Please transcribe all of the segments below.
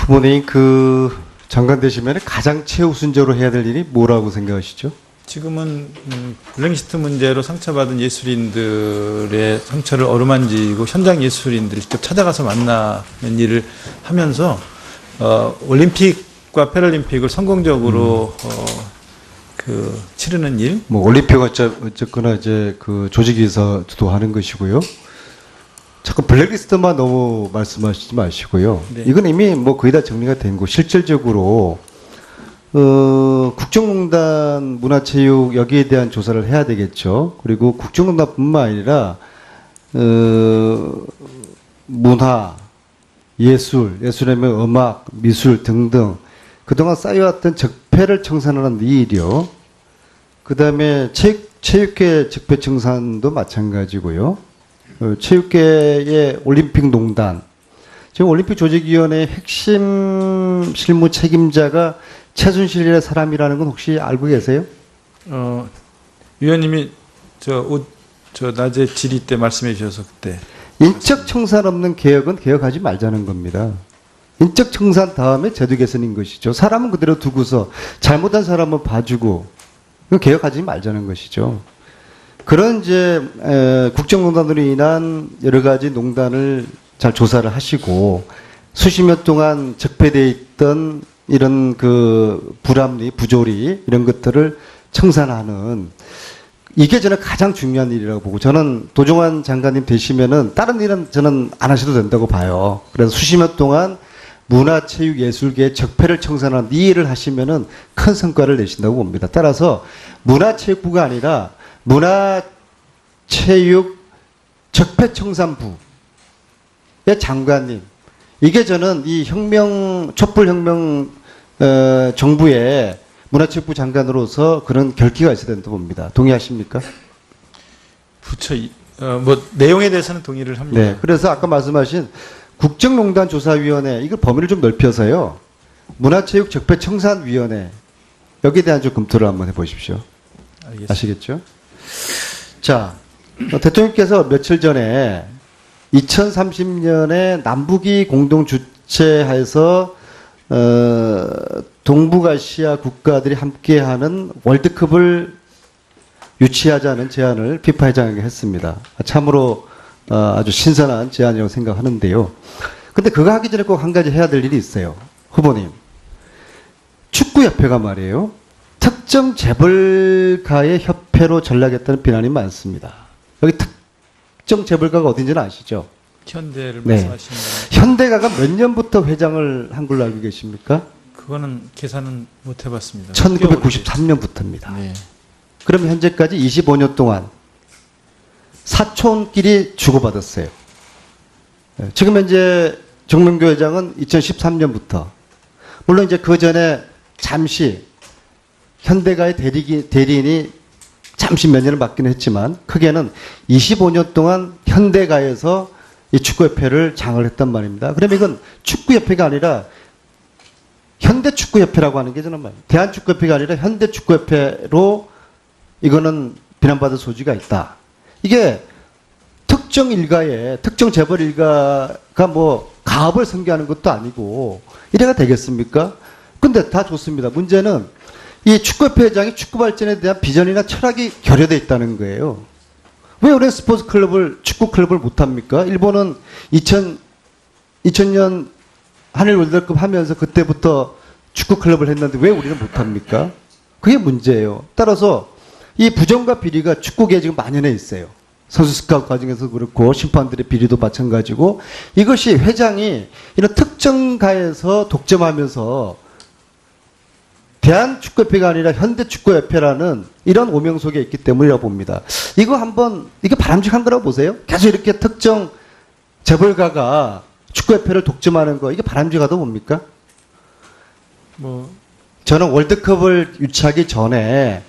후보님 장관 되시면 가장 최우선적으로 해야 될 일이 뭐라고 생각하시죠? 지금은 블랙리스트 문제로 상처받은 예술인들의 상처를 어루만지고 현장 예술인들을 직접 찾아가서 만나는 일을 하면서 올림픽과 패럴림픽을 성공적으로 치르는 일. 뭐 올림픽 어쨌거나 이제 조직위에서 주도하는 것이고요. 자꾸 블랙리스트만 너무 말씀하시지 마시고요. 네. 이건 이미 뭐 거의 다 정리가 된 거. 실질적으로 국정농단 문화체육 여기에 대한 조사를 해야 되겠죠. 그리고 국정농단뿐만 아니라 문화, 예술이면 음악, 미술 등등 그동안 쌓여왔던 적폐를 청산하는 이 일이요. 그 다음에 체육계 적폐 청산도 마찬가지고요. 체육계의 올림픽 농단. 지금 올림픽 조직위원회 핵심 실무 책임자가 최순실이라는 사람이라는 건 혹시 알고 계세요? 위원님이 낮에 질의 때 말씀해 주셔서 그때. 인적 청산 없는 개혁은 개혁하지 말자는 겁니다. 인적 청산 다음에 제도 개선인 것이죠. 사람은 그대로 두고서 잘못한 사람은 봐주고 이건 개혁하지 말자는 것이죠. 그런 이제 국정농단으로 인한 여러 가지 농단을 잘 조사를 하시고 수십 년 동안 적폐되어 있던 이런 불합리, 부조리 이런 것들을 청산하는 이게 저는 가장 중요한 일이라고 보고 저는 도종환 장관님 되시면은 다른 일은 저는 안 하셔도 된다고 봐요. 그래서 수십 년 동안 문화체육예술계의 적폐를 청산하는 이 일을 하시면은 큰 성과를 내신다고 봅니다. 따라서 문화체육부가 아니라 문화체육 적폐청산부의 장관님 이게 저는 이 촛불혁명 정부의 문화체육부 장관으로서 그런 결기가 있어야 된다고 봅니다. 동의하십니까? 내용에 대해서는 동의를 합니다. 네. 그래서 아까 말씀하신 국정농단조사위원회 이걸 범위를 좀 넓혀서요. 문화체육 적폐청산위원회 여기에 대한 좀 검토를 한번 해보십시오. 알겠습니다. 아시겠죠? 자, 대통령께서 며칠 전에 2030년에 남북이 공동 주최해서 동북아시아 국가들이 함께하는 월드컵을 유치하자는 제안을 피파 회장에게 했습니다. 참으로 아주 신선한 제안이라고 생각하는데요. 근데 그거 하기 전에 꼭 한 가지 해야 될 일이 있어요. 후보님. 축구협회가 말이에요. 특정 재벌가의 협회로 전락했다는 비난이 많습니다. 여기 특정 재벌가가 어딘지는 아시죠? 현대를 네. 말씀하시는 거예요. 현대가가 몇 년부터 회장을 한 걸로 알고 계십니까? 그거는 계산은 못 해봤습니다. 1993년부터입니다. 네. 그럼 현재까지 25년 동안 사촌끼리 주고받았어요. 지금 현재 정명교 회장은 2013년부터 물론 이제 그 전에 잠시 현대가의 대리인이 잠시 몇 년을 맡기는 했지만 크게는 25년 동안 현대가에서 이 축구협회를 장을 했단 말입니다. 그러면 이건 축구협회가 아니라 현대축구협회라고 하는 게 저는 말이에요. 대한축구협회가 아니라 현대축구협회로 이거는 비난받을 소지가 있다. 이게 특정 일가의 특정 재벌 일가가 뭐 가업을 승계하는 것도 아니고 이래가 되겠습니까? 근데 다 좋습니다. 문제는 이 축구협회 회장이 축구 발전에 대한 비전이나 철학이 결여되어 있다는 거예요. 왜 우리는 스포츠 클럽을, 축구 클럽을 못합니까? 일본은 2000년 한일 월드컵 하면서 그때부터 축구 클럽을 했는데 왜 우리는 못합니까? 그게 문제예요. 따라서 이 부정과 비리가 축구계에 지금 만연해 있어요. 선수 스카우트 과정에서 그렇고 심판들의 비리도 마찬가지고 이것이 회장이 이런 특정가에서 독점하면서 대한축구협회가 아니라 현대축구협회라는 이런 오명 속에 있기 때문이라고 봅니다. 이거 바람직한 거라고 보세요? 계속 이렇게 특정 재벌가가 축구협회를 독점하는 거, 이게 바람직하다고 봅니까? 저는 월드컵을 유치하기 전에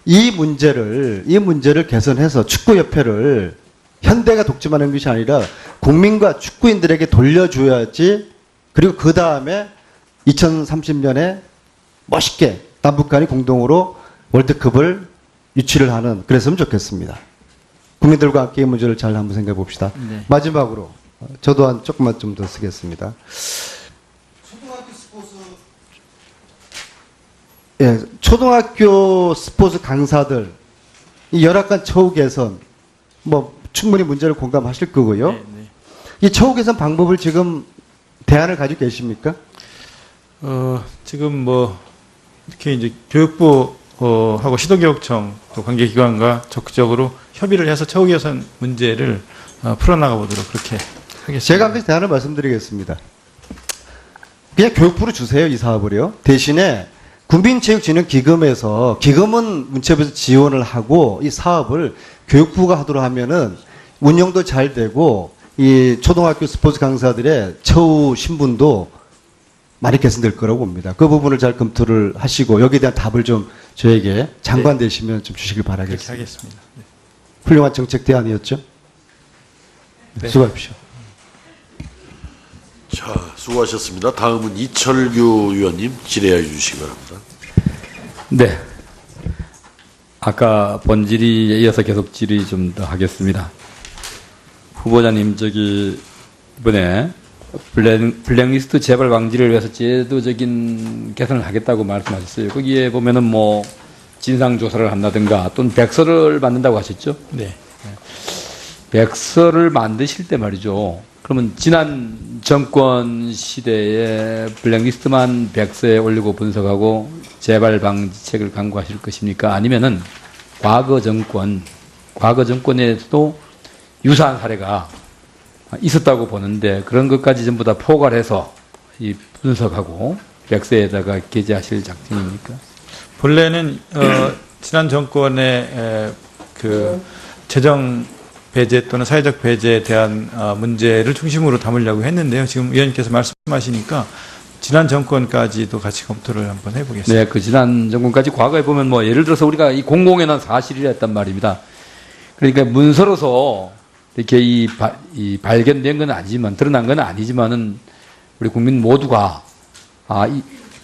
이 문제를 개선해서 축구협회를 현대가 독점하는 것이 아니라 국민과 축구인들에게 돌려줘야지, 그리고 그 다음에 2030년에 멋있게 남북 간이 공동으로 월드컵을 유치를 하는, 그랬으면 좋겠습니다. 국민들과 함께 이 문제를 잘 한번 생각해 봅시다. 네. 마지막으로 저도 조금만 좀 더 쓰겠습니다. 초등학교 예, 초등학교 스포츠 강사들 이 열악한 처우 개선 뭐 충분히 문제를 공감하실 거고요. 네, 네. 이 처우 개선 방법을 지금 대안을 가지고 계십니까? 지금 뭐 특히 이제 교육부 하고 시도교육청 또 관계기관과 적극적으로 협의를 해서 처우 개선 문제를 풀어나가 보도록 그렇게 하겠습니다. 제가 한 가지 대안을 말씀드리겠습니다. 그냥 교육부로 주세요, 이 사업을요. 대신에 국민체육진흥기금에서 기금은 문체부에서 지원을 하고 이 사업을 교육부가 하도록 하면은 운영도 잘 되고 이 초등학교 스포츠 강사들의 처우 신분도 많이 개선될 거라고 봅니다. 그 부분을 잘 검토를 하시고 여기에 대한 답을 좀 저에게 장관 되시면 좀 주시길 그렇게 바라겠습니다. 하겠습니다. 네. 훌륭한 정책 대안이었죠? 네. 수고하십시오. 자, 수고하셨습니다. 다음은 이철규 의원님 질의해 주시기 바랍니다. 네. 아까 본질의에 이어서 계속 질의 좀 더 하겠습니다. 후보자님, 이번에 블랙리스트 재발 방지를 위해서 제도적인 개선을 하겠다고 말씀하셨어요. 거기에 보면은 뭐 진상조사를 한다든가 또는 백서를 만든다고 하셨죠? 네. 백서를 만드실 때 말이죠. 그러면 지난 정권 시대에 블랙리스트만 백서에 올리고 분석하고 재발 방지책을 강구하실 것입니까? 아니면은 과거 정권에서도 유사한 사례가 있었다고 보는데 그런 것까지 전부 다 포괄해서 이 분석하고 백서에다가 게재하실 작정입니까? 본래는 지난 정권의 그 재정 배제 또는 사회적 배제에 대한 문제를 중심으로 담으려고 했는데요. 지금 의원님께서 말씀하시니까 지난 정권까지도 같이 검토를 한번 해보겠습니다. 네, 그 지난 정권까지 과거에 보면 뭐 예를 들어서 우리가 이 공공연한 사실이라 했단 말입니다. 그러니까 문서로서 이렇게 이 발견된 건 아니지만 드러난 건 아니지만은 우리 국민 모두가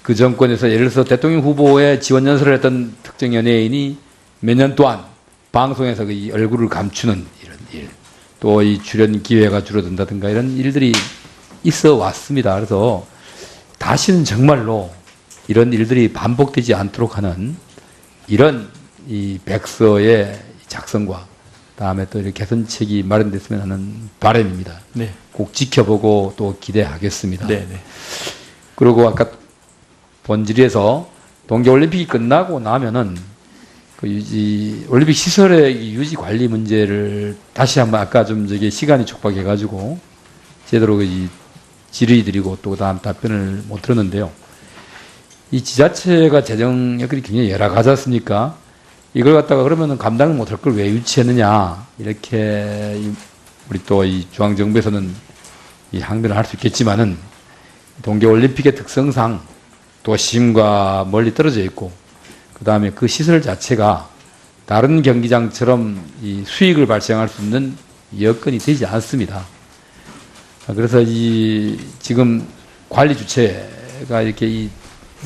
그 정권에서 예를 들어서 대통령 후보의 지원 연설을 했던 특정 연예인이 몇 년 동안 방송에서 그 얼굴을 감추는 이런 일, 또 이 출연 기회가 줄어든다든가 이런 일들이 있어 왔습니다. 그래서 다시는 정말로 이런 일들이 반복되지 않도록 하는 이런 이 백서의 작성과 다음에 또 이렇게 개선책이 마련됐으면 하는 바람입니다. 네. 꼭 지켜보고 또 기대하겠습니다. 네, 네. 그리고 아까 본질에서 동계올림픽이 끝나고 나면은 그 올림픽 시설의 유지 관리 문제를 다시 한번 아까 좀 시간이 촉박해가지고 제대로 질의 드리고 또 그다음 답변을 못 들었는데요. 이 지자체가 재정 여건이 굉장히 열악하지 않습니까? 이걸 갖다가 그러면은 감당을 못할 걸 왜 유치했느냐 이렇게 우리 또 이 중앙정부에서는 이 항변을 할 수 있겠지만은 동계올림픽의 특성상 도심과 멀리 떨어져 있고 그 다음에 그 시설 자체가 다른 경기장처럼 이 수익을 발생할 수 있는 여건이 되지 않습니다. 그래서 지금 관리 주체가 이렇게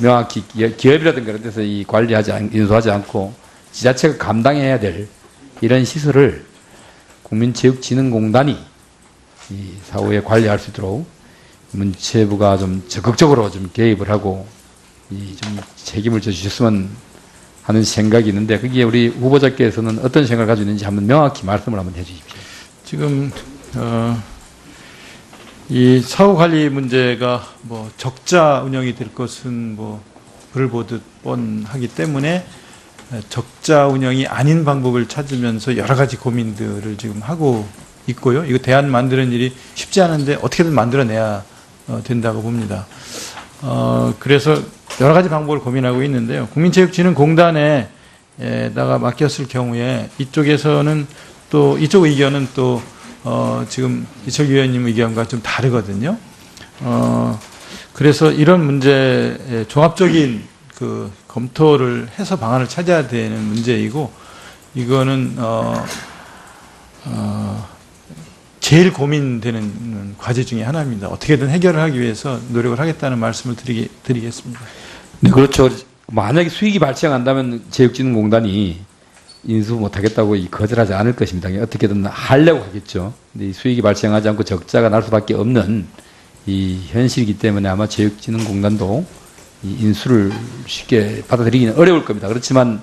명확히 기업이라든가 이런 데서 인수하지 않고 지자체가 감당해야 될 이런 시설을 국민체육진흥공단이 이 사후에 관리할 수 있도록 문체부가 좀 적극적으로 좀 개입을 하고 좀 책임을 져주셨으면 하는 생각이 있는데 거기에 우리 후보자께서는 어떤 생각을 가지고 있는지 한번 명확히 말씀을 한번 해주십시오. 지금 이 사후 관리 문제가 뭐 적자 운영이 될 것은 뭐 불을 보듯 뻔하기 때문에 적자 운영이 아닌 방법을 찾으면서 여러 가지 고민들을 지금 하고 있고요. 이거 대안 만드는 일이 쉽지 않은데 어떻게든 만들어내야 된다고 봅니다. 그래서 여러 가지 방법을 고민하고 있는데요. 국민체육진흥공단에다가 맡겼을 경우에 이쪽에서는 또 이쪽 의견은 또 지금 이철규 의원님 의견과 좀 다르거든요. 그래서 이런 문제에 종합적인 그 검토를 해서 방안을 찾아야 되는 문제이고 이거는 제일 고민되는 과제 중에 하나입니다. 어떻게든 해결을 하기 위해서 노력을 하겠다는 말씀을 드리겠습니다. 네, 그렇죠. 만약에 수익이 발생한다면 체육진흥공단이 인수 못하겠다고 거절하지 않을 것입니다. 어떻게든 하려고 하겠죠. 근데 이 수익이 발생하지 않고 적자가 날 수밖에 없는 이 현실이기 때문에 아마 체육진흥공단도 이 인수를 쉽게 받아들이기는 어려울 겁니다. 그렇지만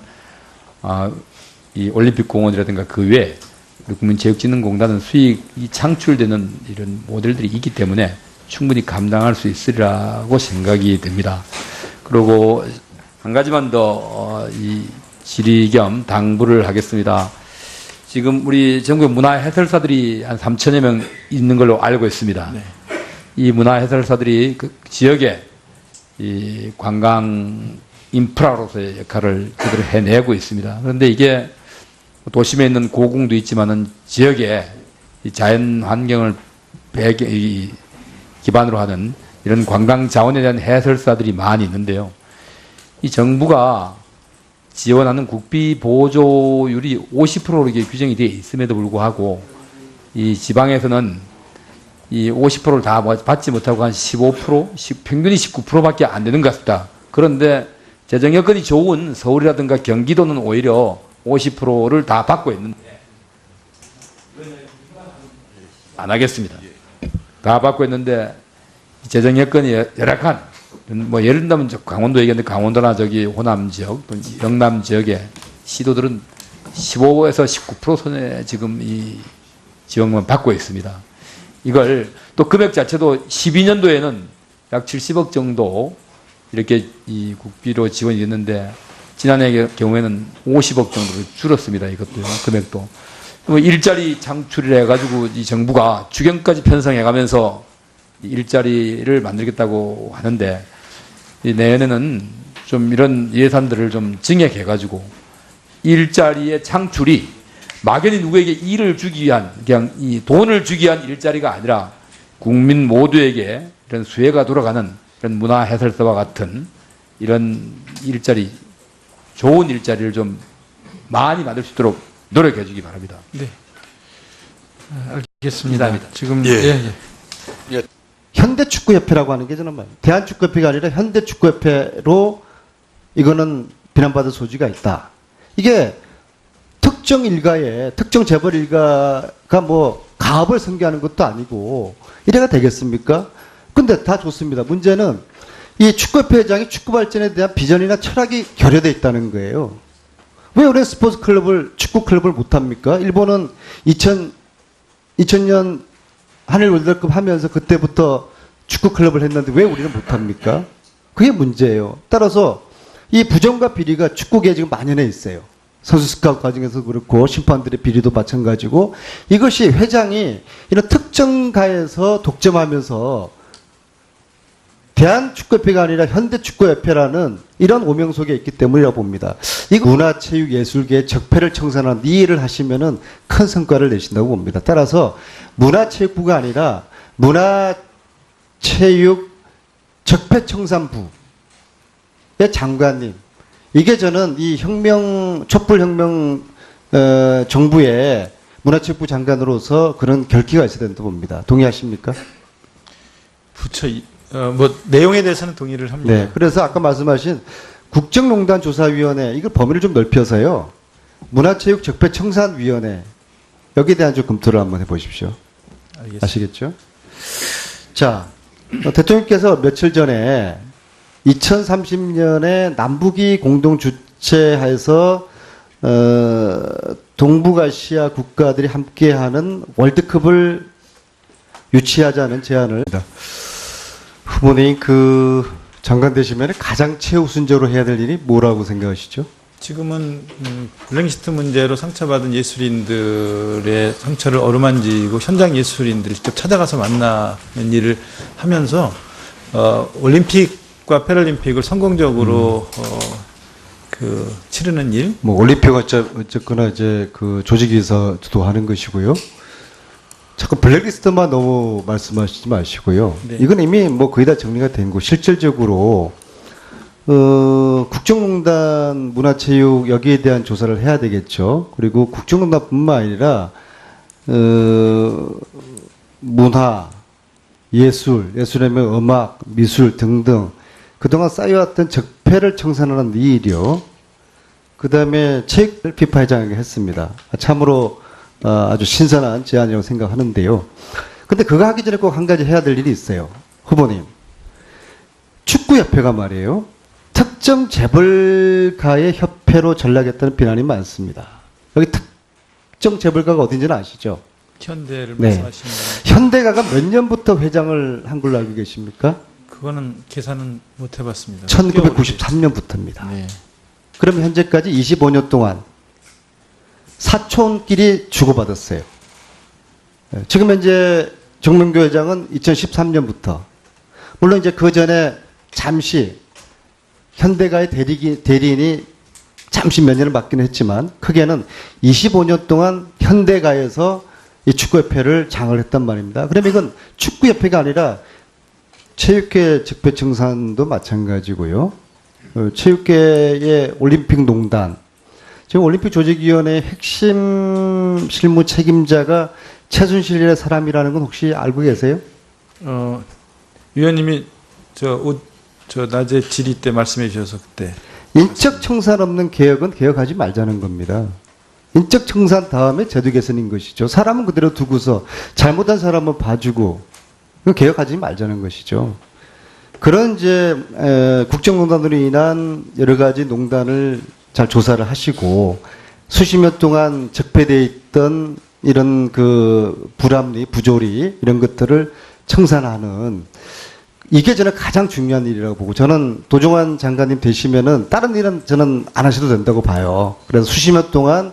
이 올림픽공원이라든가 그 외에 우리 국민체육진흥공단은 수익이 창출되는 이런 모델들이 있기 때문에 충분히 감당할 수 있으리라고 생각이 됩니다. 그리고 한 가지만 더 이 질의 겸 당부를 하겠습니다. 지금 우리 전국 문화해설사들이 한 3천여 명 있는 걸로 알고 있습니다. 네. 이 문화해설사들이 그 지역에 이 관광 인프라로서의 역할을 그대로 해내고 있습니다. 그런데 이게 도심에 있는 고궁도 있지만은 지역에 이 자연 환경을 기반으로 하는 이런 관광 자원에 대한 해설사들이 많이 있는데요. 이 정부가 지원하는 국비 보조율이 50%로 이게 규정이 되어 있음에도 불구하고 이 지방에서는 이 50%를 다 받지 못하고 한 15%, 평균이 19%밖에 안 되는 것 같습니다. 그런데 재정 여건이 좋은 서울이라든가 경기도는 오히려 50%를 다 받고 있는데 안 하겠습니다. 다 받고 있는데 재정 여건이 열악한 뭐 예를 들면 강원도 얘기했는데 강원도나 저기 호남 지역 또 영남 지역의 시도들은 15에서 19% 선에 지금 이 지원금을 받고 있습니다. 이걸 또 금액 자체도 12년도에는 약 70억 정도 이렇게 이 국비로 지원이 됐는데 지난해 경우에는 50억 정도로 줄었습니다. 이것도요, 금액도. 일자리 창출을 해가지고 이 정부가 주경까지 편성해가면서 일자리를 만들겠다고 하는데 이 내년에는 좀 이런 예산들을 좀 증액해가지고 일자리의 창출이 막연히 누구에게 일을 주기 위한 그냥 이 돈을 주기 위한 일자리가 아니라 국민 모두에게 이런 수혜가 돌아가는 이런 문화해설사와 같은 이런 일자리, 좋은 일자리를 좀 많이 만들 수 있도록 노력해 주기 바랍니다. 네. 알겠습니다. 감사합니다. 지금 예. 현대축구협회라고 하는 게 저는 말이에요. 대한축구협회가 아니라 현대축구협회로 이거는 비난받을 소지가 있다. 이게 특정 일가에 특정 재벌 일가가 뭐 가업을 성교하는 것도 아니고 이래가 되겠습니까? 근데 다 좋습니다. 문제는 이 축구협회 회장이 축구 발전에 대한 비전이나 철학이 결여되어 있다는 거예요. 왜 우리는 스포츠 클럽을 축구 클럽을 못 합니까? 일본은 2000년 한일 월드컵 하면서 그때부터 축구 클럽을 했는데 왜 우리는 못 합니까? 그게 문제예요. 따라서 이 부정과 비리가 축구계에 지금 만연해 있어요. 선수 스카우트 과정에서 그렇고 심판들의 비리도 마찬가지고 이것이 회장이 이런 특정가에서 독점하면서 대한축구협회가 아니라 현대축구협회라는 이런 오명 속에 있기 때문이라고 봅니다. 이 문화체육예술계의 적폐를 청산하는 이 일을 하시면은 큰 성과를 내신다고 봅니다. 따라서 문화체육부가 아니라 문화체육 적폐청산부의 장관님, 이게 저는 이 촛불혁명 정부의 문화체육부 장관으로서 그런 결기가 있어야 된다고 봅니다. 동의하십니까? 부처 뭐 내용에 대해서는 동의를 합니다. 네. 그래서 아까 말씀하신 국정농단 조사위원회 이걸 범위를 좀 넓혀서요. 문화체육적폐청산위원회 여기에 대한 좀 검토를 한번 해보십시오. 알겠습니다. 아시겠죠? 자, 대통령께서 며칠 전에 2030년에 남북이 공동 주최해서 동북아시아 국가들이 함께하는 월드컵을 유치하자는 제안을 합니다. 후보님 그 장관 되시면 가장 최우선적으로 해야 될 일이 뭐라고 생각하시죠? 지금은 블랙리스트 문제로 상처받은 예술인들의 상처를 어루만지고 현장 예술인들을 직접 찾아가서 만나는 일을 하면서 올림픽과 패럴림픽을 성공적으로 치르는 일. 뭐 올림픽 어쨌거나 이제 그 조직위에서 주도하는 것이고요. 자꾸 블랙리스트만 너무 말씀하시지 마시고요. 네. 이건 이미 뭐 거의 다 정리가 된 거. 실질적으로 국정농단 문화체육 여기에 대한 조사를 해야 되겠죠. 그리고 국정농단뿐만 아니라 문화, 예술이면 음악, 미술 등등 그동안 쌓여왔던 적폐를 청산하는 이 일이요. 그 다음에 체육을 피파 회장에게 했습니다. 참으로 아주 신선한 제안이라고 생각하는데요. 근데 그거 하기 전에 꼭 한 가지 해야 될 일이 있어요. 후보님, 축구협회가 말이에요. 특정 재벌가의 협회로 전락했다는 비난이 많습니다. 여기 특정 재벌가가 어딘지는 아시죠? 현대를 네. 말씀하시는 거 현대가가 몇 년부터 회장을 한 걸로 알고 계십니까? 그거는 계산은 못 해봤습니다. 1993년부터입니다. 네. 그럼 현재까지 25년 동안 사촌끼리 주고받았어요. 지금 현재 정명교 회장은 2013년부터, 물론 이제 그 전에 잠시 현대가의 대리인이 잠시 몇 년을 맡기는 했지만, 크게는 25년 동안 현대가에서 이 축구협회를 장을 했단 말입니다. 그러면 이건 축구협회가 아니라 체육회 적폐청산도 마찬가지고요. 체육계의 올림픽농단, 지금 올림픽 조직위원회 핵심 실무 책임자가 최순실의 사람이라는 건 혹시 알고 계세요? 위원님이 저 낮에 질의 때 말씀해 주셔서 그때 인적 청산 없는 개혁은 개혁하지 말자는 겁니다. 인적 청산 다음에 제도 개선인 것이죠. 사람은 그대로 두고서 잘못한 사람은 봐주고, 그건 개혁하지 말자는 것이죠. 그런 이제 국정농단으로 인한 여러 가지 농단을 잘 조사를 하시고, 수십 년 동안 적폐되어 있던 이런 그 불합리, 부조리 이런 것들을 청산하는, 이게 저는 가장 중요한 일이라고 보고, 저는 도종환 장관님 되시면은 다른 일은 저는 안 하셔도 된다고 봐요. 그래서 수십 년 동안